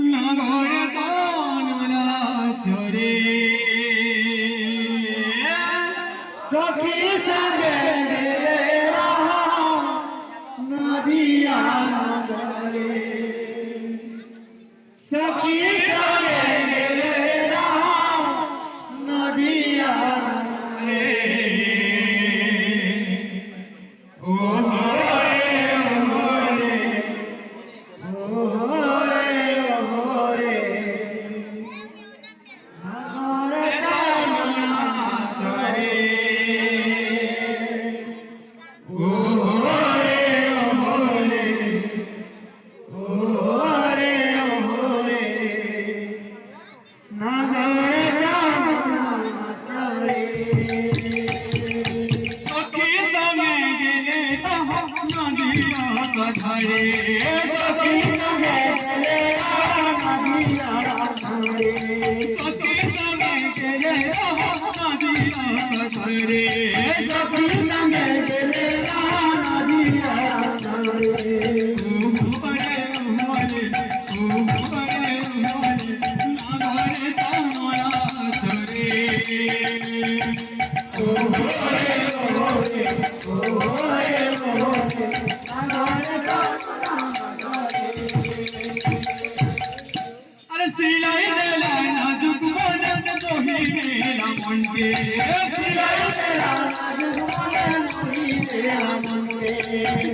নগরে কাননা চরে সখী সঙ্গে গেলে নদিয়া নগরে সখী সঙ্গে গেলে নদিয়া নগরে ও ধরে সখী সঙ্গে গেলে নদিয়া নগরে সখী সঙ্গে গেলে নদিয়া ধরে সখী সঙ্গে গেলে নদিয়া নগরে अरे सिलाई देला नाजुक बदन मोहिनेला मनके सिलाई देला नाजुक बदन मोहिनेला मनके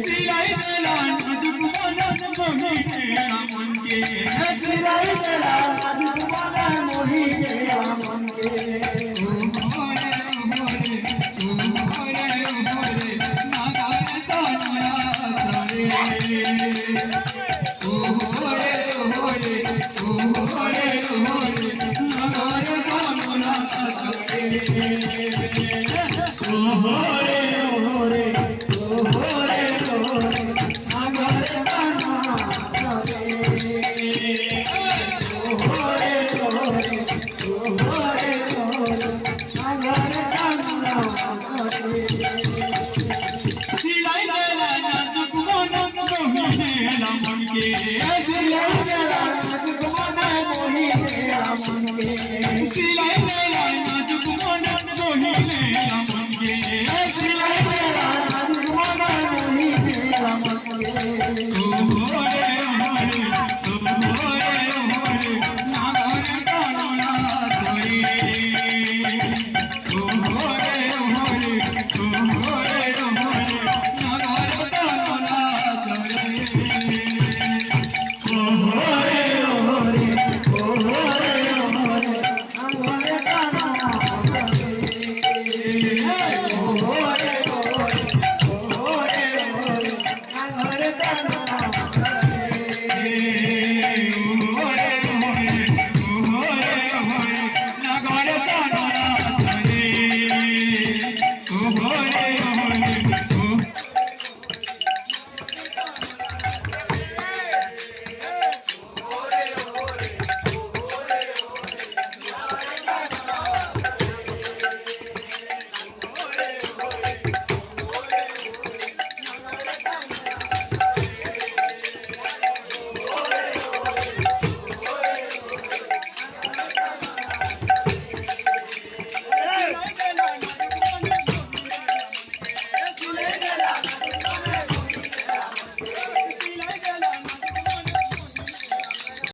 सिलाई देला नाजुक बदन मोहिनेला मनके सिलाई देला नाजुक बदन मोहिनेला मनके सिलाई देला नाजुक बदन मोहिनेला मनके सिलाई देला नाजुक बदन मोहिनेला मनके सिलाई देला नाजुक बदन मोहिनेला मनके सिलाई देला नाजुक बदन मोहिनेला मनके Oh